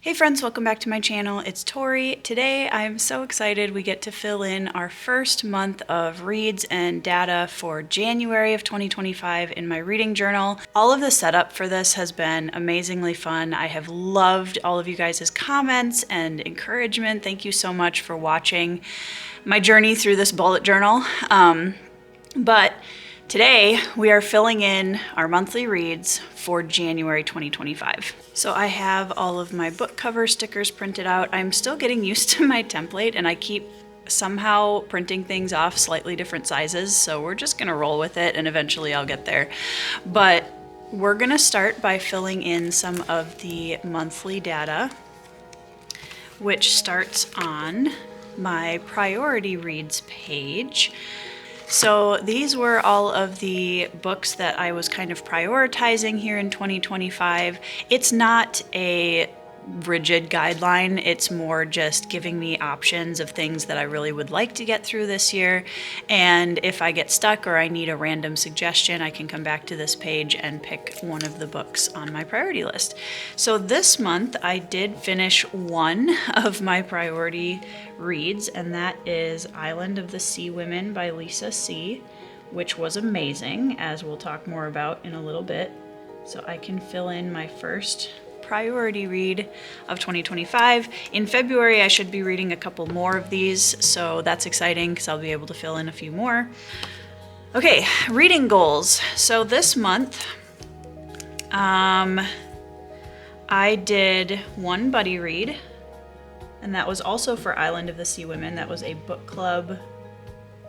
Hey friends, welcome back to my channel. It's Tori. Today I'm so excited we get to fill in our first month of reads and data for January of 2025 in my reading journal. All of the setup for this has been amazingly fun. I have loved all of you guys' comments and encouragement. Thank you so much for watching my journey through this bullet journal. But today we are filling in our monthly reads for January 2025. So I have all of my book cover stickers printed out. I'm still getting used to my template and I keep somehow printing things off slightly different sizes. So we're just gonna roll with it and eventually I'll get there. But we're gonna start by filling in some of the monthly data, which starts on my priority reads page. So these were all of the books that I was kind of prioritizing here in 2025. It's not a rigid guideline, it's more just giving me options of things that I really would like to get through this year. And if I get stuck or I need a random suggestion, I can come back to this page and pick one of the books on my priority list. So this month I did finish one of my priority reads, and that is Island of the Sea Women by Lisa C., which was amazing, as we'll talk more about in a little bit. So I can fill in my first priority read of 2025. In February, I should be reading a couple more of these, so that's exciting because I'll be able to fill in a few more. Okay, reading goals. So this month, I did one buddy read, and that was also for Island of the Sea Women. That was a book club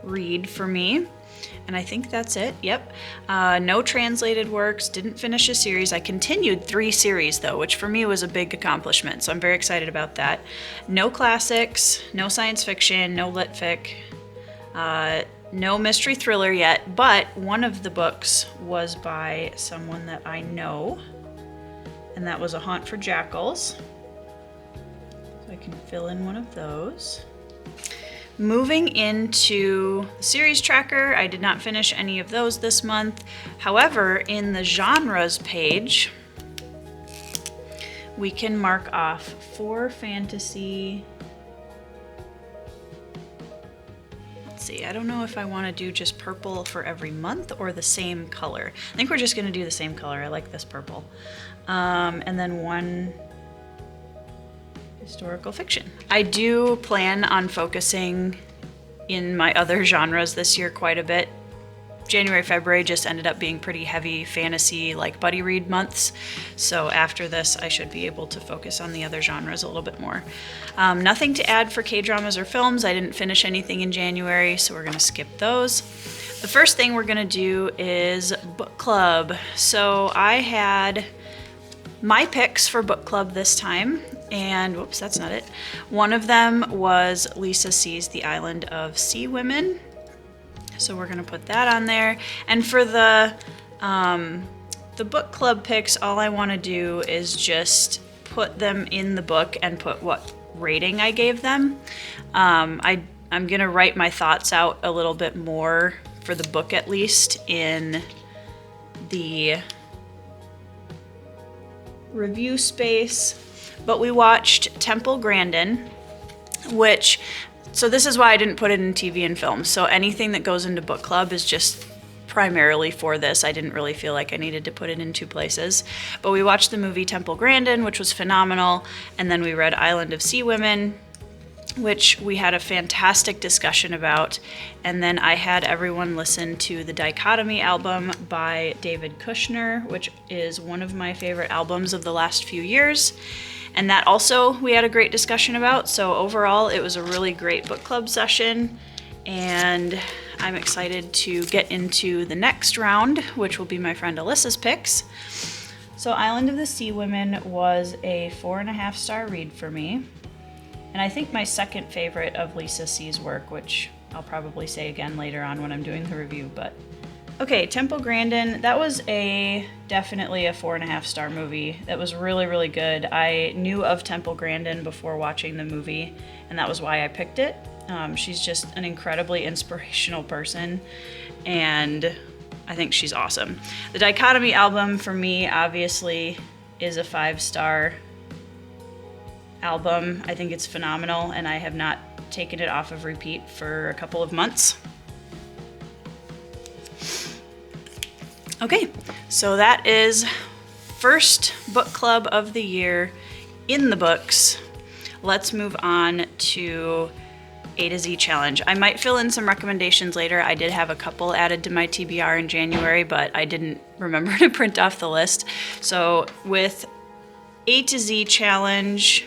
read for me. And I think that's it. Yep. No translated works, didn't finish a series. I continued 3 series though, which for me was a big accomplishment. So I'm very excited about that. No classics, no science fiction, no lit fic, no mystery thriller yet, but one of the books was by someone that I know, and that was A Haunt for Jackals. So I can fill in one of those. Moving into the series tracker, I did not finish any of those this month. However, in the genres page, we can mark off 4 fantasy. Let's see, I don't know if I want to do just purple for every month or the same color. I think we're just going to do the same color. I like this purple. And then 1 historical fiction. I do plan on focusing in my other genres this year quite a bit. January, February just ended up being pretty heavy fantasy, like buddy read months. So after this, I should be able to focus on the other genres a little bit more. Nothing to add for K-dramas or films. I didn't finish anything in January, so we're gonna skip those. The first thing we're gonna do is book club. So I had my picks for book club this time, and whoops, that's not it. One of them was Lisa C's The Island of Sea Women. So we're gonna put that on there. And for the book club picks, all I wanna do is just put them in the book and put what rating I gave them. I'm gonna write my thoughts out a little bit more for the book, at least in the review space. But we watched Temple Grandin, so this is why I didn't put it in TV and film. So anything that goes into book club is just primarily for this. I didn't really feel like I needed to put it in 2 places. But we watched the movie Temple Grandin, which was phenomenal. And then we read Island of Sea Women, which we had a fantastic discussion about. And then I had everyone listen to the Dichotomy album by David Kushner, which is one of my favorite albums of the last few years. And that also we had a great discussion about. So overall, it was a really great book club session. And I'm excited to get into the next round, which will be my friend Alyssa's picks. So Island of the Sea Women was a 4.5-star read for me. And I think my second favorite of Lisa C's work, which I'll probably say again later on when I'm doing the review, but okay, Temple Grandin, that was definitely a 4.5-star movie. That was really, really good. I knew of Temple Grandin before watching the movie, and that was why I picked it. She's just an incredibly inspirational person, and I think she's awesome. The Dichotomy album for me, obviously, is a 5-star. album. I think it's phenomenal, and I have not taken it off of repeat for a couple of months. Okay, so that is first book club of the year in the books. Let's move on to A to Z challenge. I might fill in some recommendations later. I did have a couple added to my TBR in January, but I didn't remember to print off the list. So with A to Z challenge,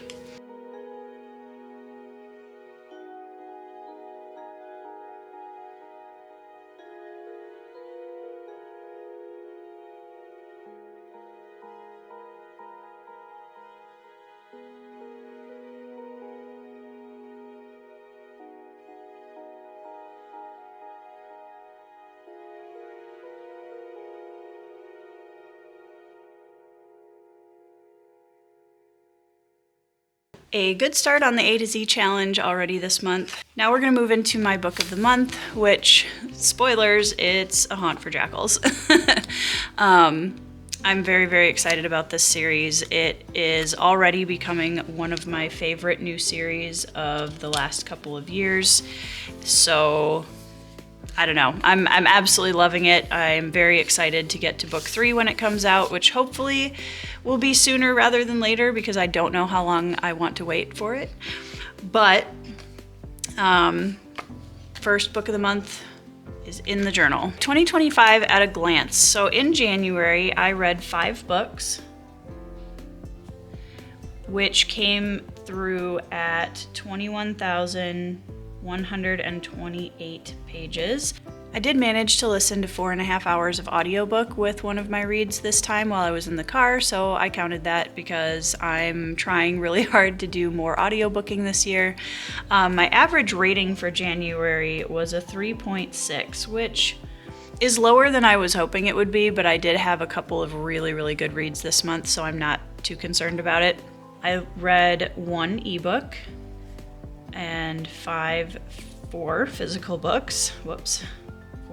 a good start on the A to Z challenge already this month. Now we're gonna move into my book of the month, which, spoilers, it's A Haunt for Jackals. I'm very, very excited about this series. It is already becoming one of my favorite new series of the last couple of years. So I don't know, I'm absolutely loving it. I'm very excited to get to book 3 when it comes out, which hopefully will be sooner rather than later because I don't know how long I want to wait for it. But first book of the month is in the journal. 2025 at a glance. So in January, I read 5 books, which came through at 21,128 pages. I did manage to listen to 4.5 hours of audiobook with one of my reads this time while I was in the car, so I counted that because I'm trying really hard to do more audiobooking this year. My average rating for January was a 3.6, which is lower than I was hoping it would be, but I did have a couple of really, really good reads this month, so I'm not too concerned about it. I read 1 ebook and 4 physical books. Whoops.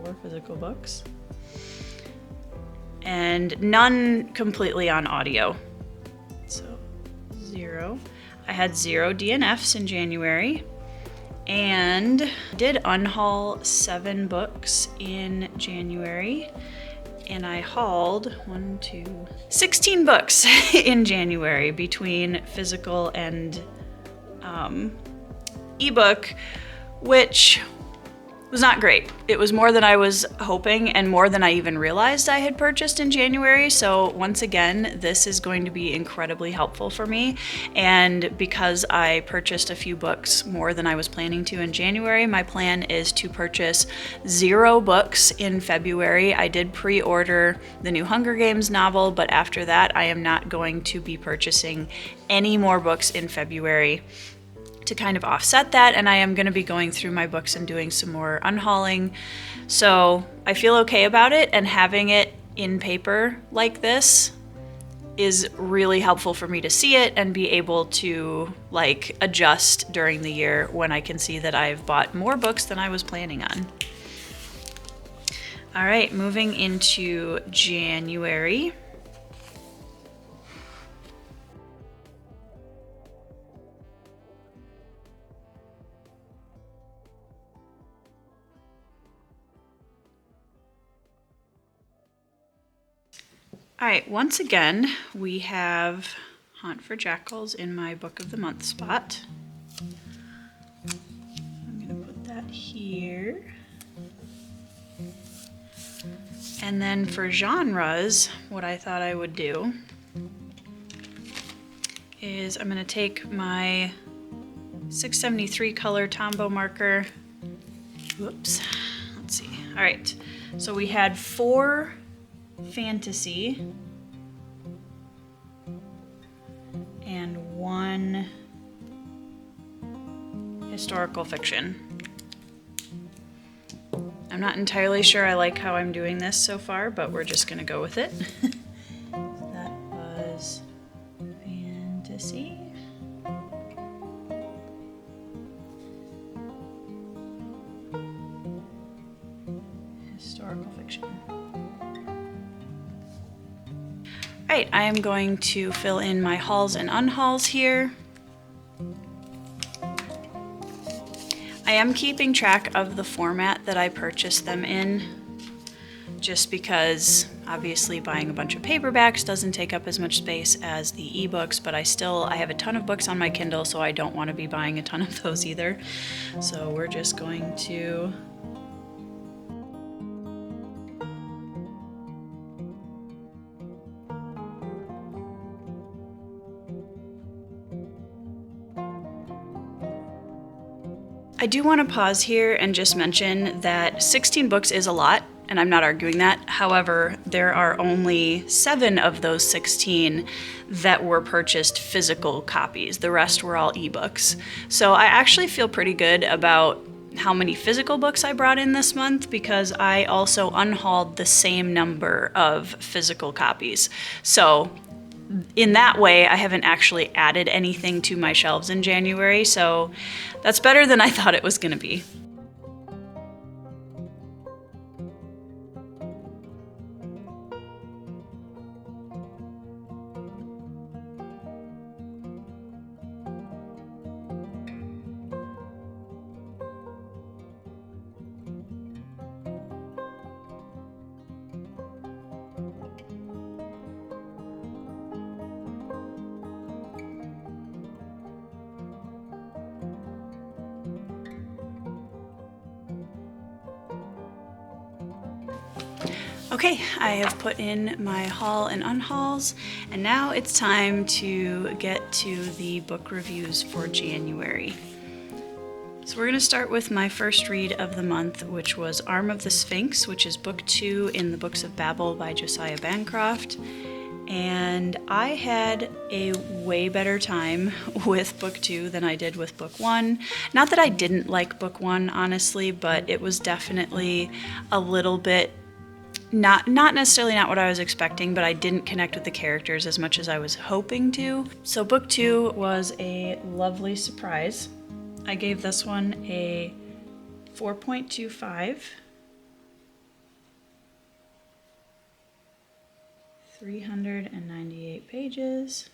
4 physical books. And none completely on audio. So 0. I had 0 DNFs in January. And did unhaul 7 books in January. And I hauled 16 books in January between physical and ebook, which was not great. It was more than I was hoping and more than I even realized I had purchased in January. So once again, this is going to be incredibly helpful for me. And because I purchased a few books more than I was planning to in January, my plan is to purchase 0 books in February. I did pre-order the new Hunger Games novel, but after that, I am not going to be purchasing any more books in February to kind of offset that, and I am going to be going through my books and doing some more unhauling. So I feel okay about it, and having it in paper like this is really helpful for me to see it and be able to like adjust during the year when I can see that I've bought more books than I was planning on. All right, moving into January. All right, once again, we have Haunt for Jackals in my Book of the Month spot. I'm gonna put that here. And then for genres, what I thought I would do is I'm gonna take my 673 color Tombow marker. Whoops, let's see. All right, so we had 4 fantasy and 1 historical fiction. I'm not entirely sure I like how I'm doing this so far, but we're just gonna go with it. That was fantasy. Historical fiction. All right, I am going to fill in my hauls and unhauls here. I am keeping track of the format that I purchased them in, just because obviously buying a bunch of paperbacks doesn't take up as much space as the ebooks, but I have a ton of books on my Kindle, so I don't want to be buying a ton of those either. So we're just going to I do want to pause here and just mention that 16 books is a lot, and I'm not arguing that. However, there are only 7 of those 16 that were purchased physical copies. The rest were all ebooks. So I actually feel pretty good about how many physical books I brought in this month, because I also unhauled the same number of physical copies. So in that way, I haven't actually added anything to my shelves in January, so that's better than I thought it was going to be. Okay, I have put in my haul and unhauls, and now it's time to get to the book reviews for January. So we're going to start with my first read of the month, which was Arm of the Sphinx, which is book 2 in the Books of Babel by Josiah Bancroft. And I had a way better time with book 2 than I did with book 1. Not that I didn't like book 1, honestly, but it was definitely a little bit not necessarily not what I was expecting, but I didn't connect with the characters as much as I was hoping to. So book 2 was a lovely surprise. I gave this one a 4.25. 398 pages.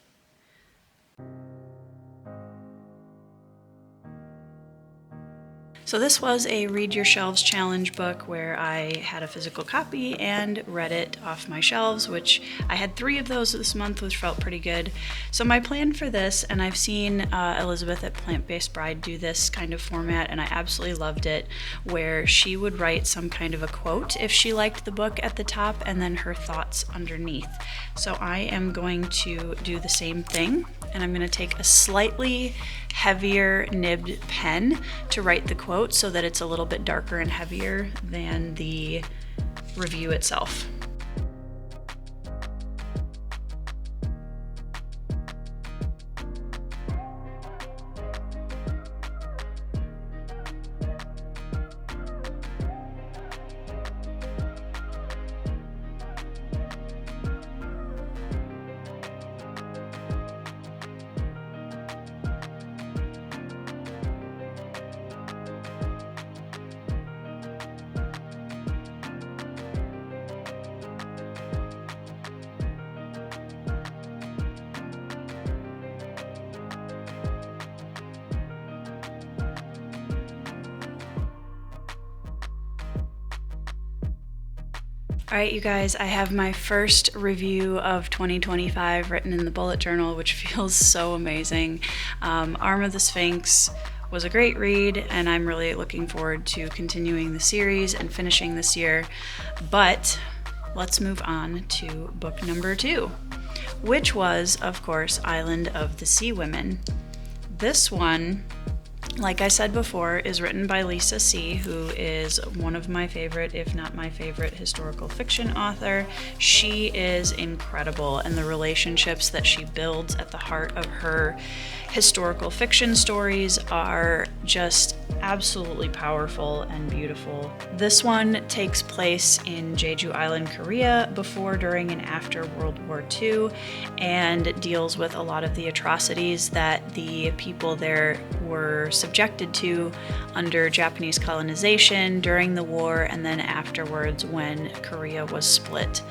So this was a Read Your Shelves challenge book where I had a physical copy and read it off my shelves, which I had 3 of those this month, which felt pretty good. So my plan for this, and I've seen Elizabeth at Plant-Based Bride do this kind of format, and I absolutely loved it, where she would write some kind of a quote if she liked the book at the top, and then her thoughts underneath. So I am going to do the same thing, and I'm going to take a slightly heavier nibbed pen to write the quote so that it's a little bit darker and heavier than the review itself. All right, you guys, I have my first review of 2025 written in the bullet journal, which feels so amazing. Arm of the Sphinx was a great read, and I'm really looking forward to continuing the series and finishing this year. But let's move on to book number 2, which was, of course, Island of the Sea Women. This one, like I said before, is written by Lisa See, who is one of my favorite, if not my favorite, historical fiction author. She is incredible, and the relationships that she builds at the heart of her historical fiction stories are just absolutely powerful and beautiful. This one takes place in Jeju Island, Korea, before, during, and after World War II, and deals with a lot of the atrocities that the people there were subjected to under Japanese colonization, during the war, and then afterwards when Korea was split.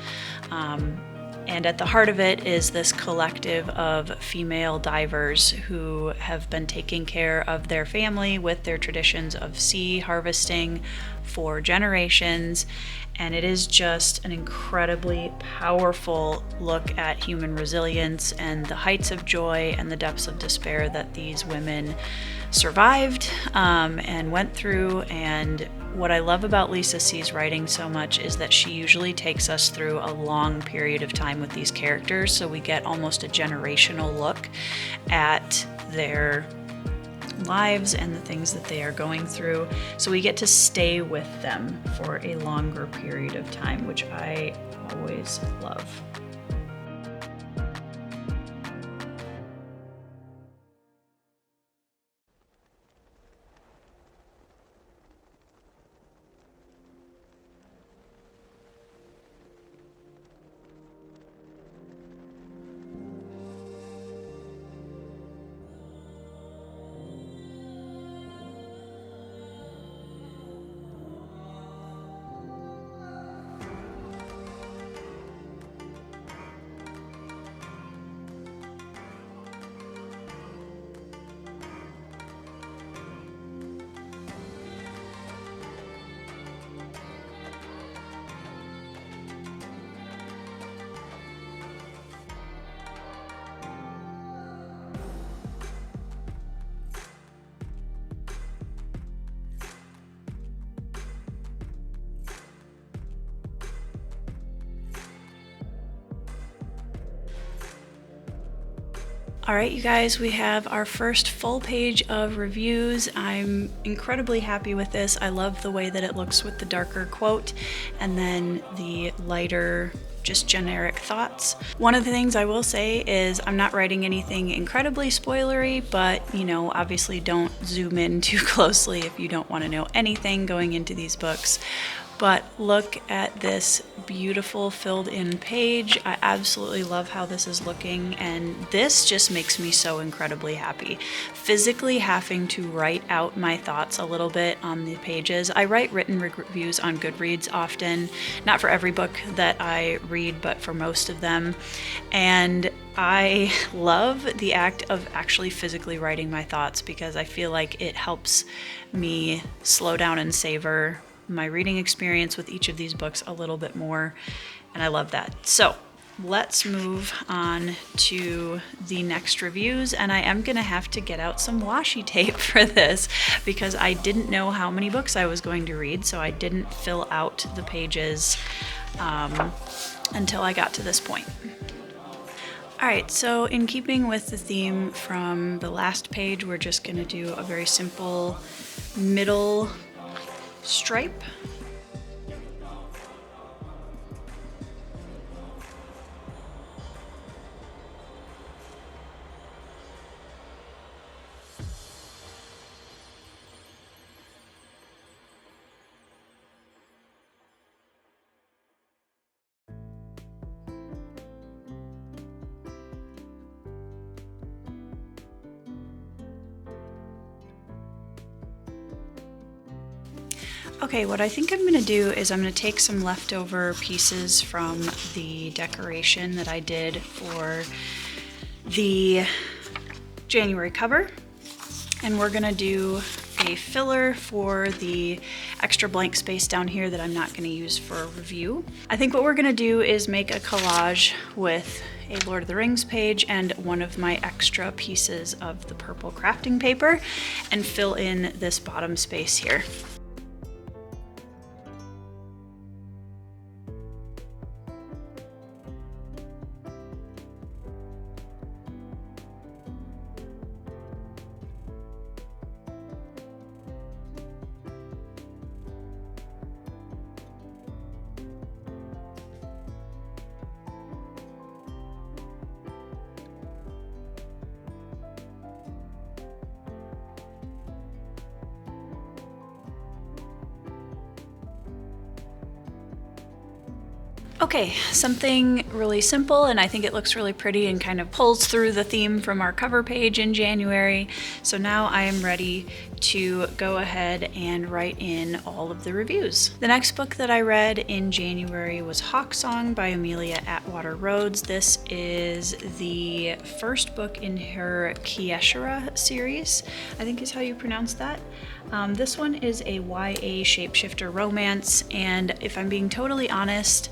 And at the heart of it is this collective of female divers who have been taking care of their family with their traditions of sea harvesting for generations. And it is just an incredibly powerful look at human resilience and the heights of joy and the depths of despair that these women survived and went through. And what I love about Lisa C's writing so much is that she usually takes us through a long period of time with these characters, so we get almost a generational look at their lives and the things that they are going through. So we get to stay with them for a longer period of time, which I always love. All right, you guys, we have our first full page of reviews. I'm incredibly happy with this. I love the way that it looks with the darker quote and then the lighter, just generic thoughts. One of the things I will say is I'm not writing anything incredibly spoilery, but obviously don't zoom in too closely if you don't want to know anything going into these books. But look at this beautiful filled in page. I absolutely love how this is looking, and this just makes me so incredibly happy. Physically having to write out my thoughts a little bit on the pages. I write written reviews on Goodreads often, not for every book that I read, but for most of them. And I love the act of actually physically writing my thoughts because I feel like it helps me slow down and savor my reading experience with each of these books a little bit more, and I love that. So let's move on to the next reviews, and I am gonna have to get out some washi tape for this because I didn't know how many books I was going to read, so I didn't fill out the pages until I got to this point. All right, so in keeping with the theme from the last page, we're just gonna do a very simple middle stripe. Okay, what I think I'm going to do is I'm going to take some leftover pieces from the decoration that I did for the January cover, and we're going to do a filler for the extra blank space down here that I'm not going to use for a review. I think what we're going to do is make a collage with a Lord of the Rings page and one of my extra pieces of the purple crafting paper and fill in this bottom space here. Okay, something really simple, and I think it looks really pretty and kind of pulls through the theme from our cover page in January. So now I am ready to go ahead and write in all of the reviews. The next book that I read in January was Hawk Song by Amelia Atwater Rhodes. This is the first book in her Kieshara series, I think is how you pronounce that. This one is a YA shapeshifter romance, and if I'm being totally honest,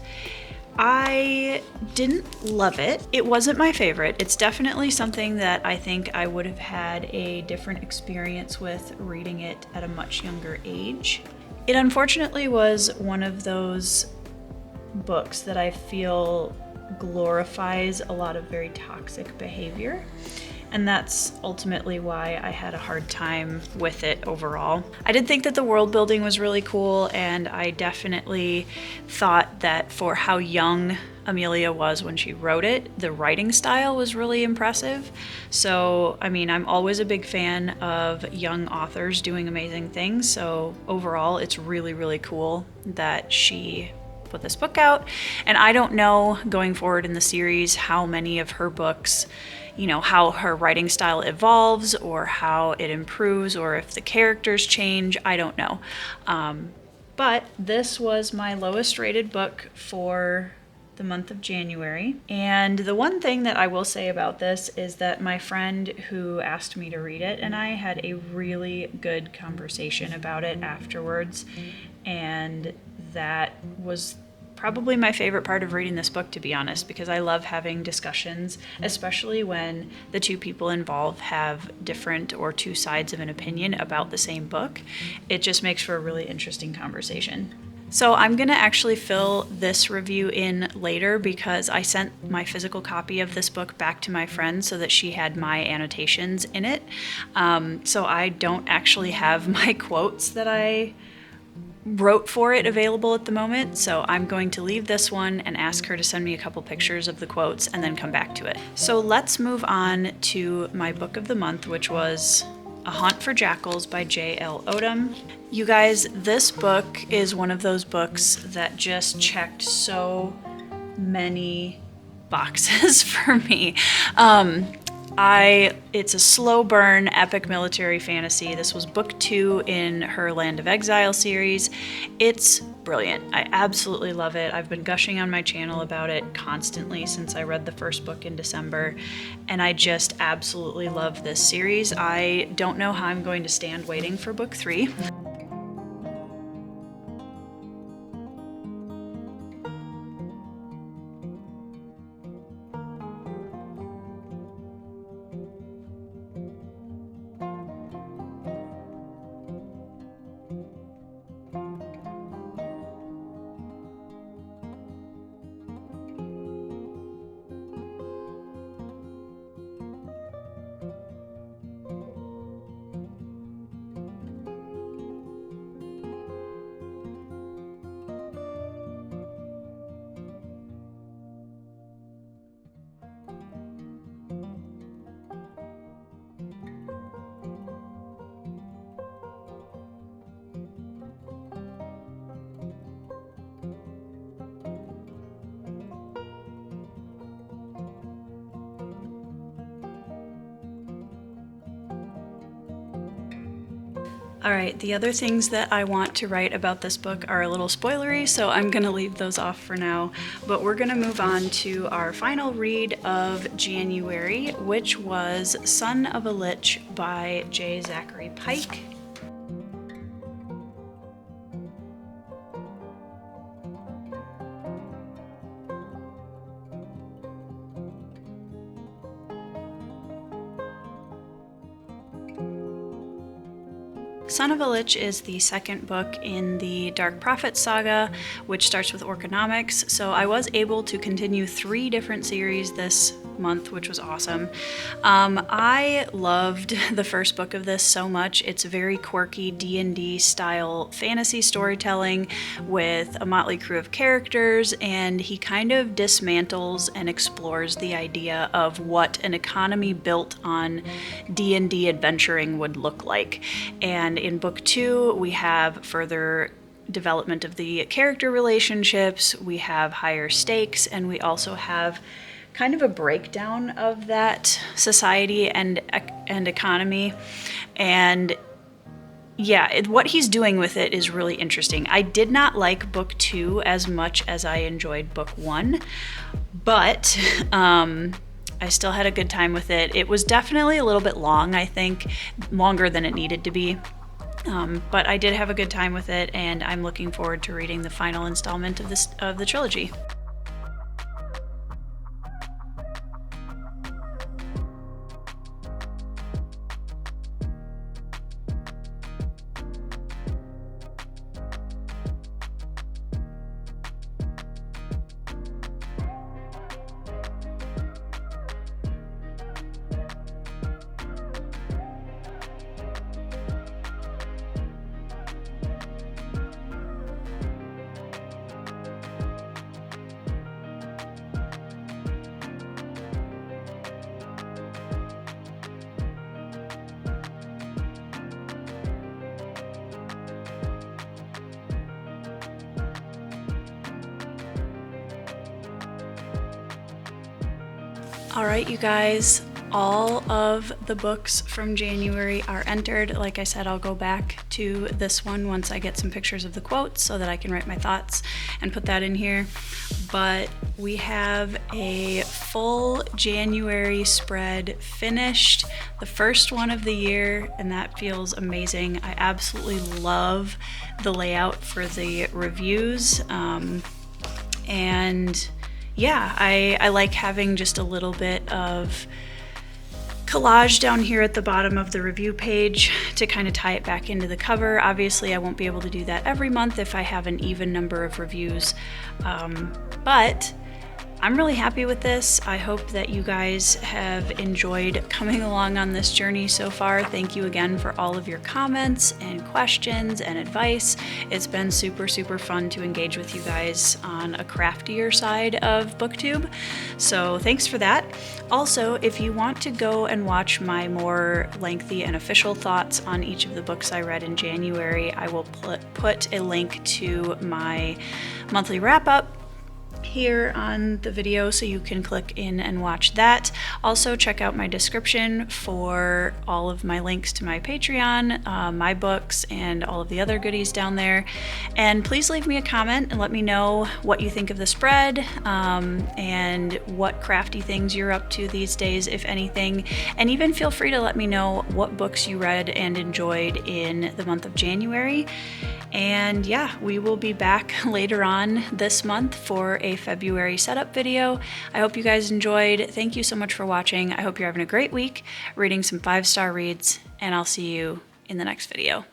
I didn't love it. It wasn't my favorite. It's definitely something that I think I would have had a different experience with reading it at a much younger age. It unfortunately was one of those books that I feel glorifies a lot of very toxic behavior. And that's ultimately why I had a hard time with it overall. I did think that the world building was really cool, and I definitely thought that for how young Amelia was when she wrote it, the writing style was really impressive. So, I mean, I'm always a big fan of young authors doing amazing things. So overall, it's really, really cool that she put this book out. And I don't know going forward in the series how many of her books, you know, how her writing style evolves or how it improves or if the characters change. I don't know. But this was my lowest rated book for the month of January. And the one thing that I will say about this is that my friend who asked me to read it and I had a really good conversation about it afterwards. And that was probably my favorite part of reading this book, to be honest, because I love having discussions, especially when the two people involved have different or two sides of an opinion about the same book. It just makes for a really interesting conversation. So I'm gonna actually fill this review in later because I sent my physical copy of this book back to my friend so that she had my annotations in it. So I don't actually have my quotes that I wrote for it available at the moment, so I'm going to leave this one and ask her to send me a couple pictures of the quotes and then come back to it. So let's move on to my book of the month, which was A Haunt for Jackals by J.L. Odom. You guys, this book is one of those books that just checked so many boxes for me. It's a slow burn, epic military fantasy. This was book 2 in her Land of Exile series. It's brilliant. I absolutely love it. I've been gushing on my channel about it constantly since I read the first book in December, and I just absolutely love this series. I don't know how I'm going to stand waiting for book 3. All right, the other things that I want to write about this book are a little spoilery, so I'm gonna leave those off for now. But we're gonna move on to our final read of January, which was Son of a Lich by J. Zachary Pike. Son of a Lich is the second book in the Dark Prophet saga, which starts with Orconomics, so I was able to continue 3 different series this month, which was awesome. I loved the first book of this so much. It's very quirky D&D style fantasy storytelling with a motley crew of characters, and he kind of dismantles and explores the idea of what an economy built on D&D adventuring would look like. And in book 2, we have further development of the character relationships, we have higher stakes, and we also have kind of a breakdown of that society and economy. And yeah, what he's doing with it is really interesting. I did not like book 2 as much as I enjoyed book 1, but I still had a good time with it. It was definitely a little bit long, I think, longer than it needed to be. But I did have a good time with it, and I'm looking forward to reading the final installment of the trilogy. All right, you guys, all of the books from January are entered. Like I said, I'll go back to this one once I get some pictures of the quotes so that I can write my thoughts and put that in here. But we have a full January spread finished, the first one of the year, and that feels amazing. I absolutely love the layout for the reviews. And yeah, I like having just a little bit of collage down here at the bottom of the review page to kind of tie it back into the cover. Obviously, I won't be able to do that every month if I have an even number of reviews, but I'm really happy with this. I hope that you guys have enjoyed coming along on this journey so far. Thank you again for all of your comments and questions and advice. It's been super, super fun to engage with you guys on a craftier side of BookTube. So thanks for that. Also, if you want to go and watch my more lengthy and official thoughts on each of the books I read in January, I will put a link to my monthly wrap-up here on the video so you can click in and watch that. Also, check out my description for all of my links to my Patreon, my books, and all of the other goodies down there. And please leave me a comment and let me know what you think of the spread, and what crafty things you're up to these days, if anything. And even feel free to let me know what books you read and enjoyed in the month of January. And yeah, we will be back later on this month for a February setup video. I hope you guys enjoyed. Thank you so much for watching. I hope you're having a great week, reading some 5-star reads, and I'll see you in the next video.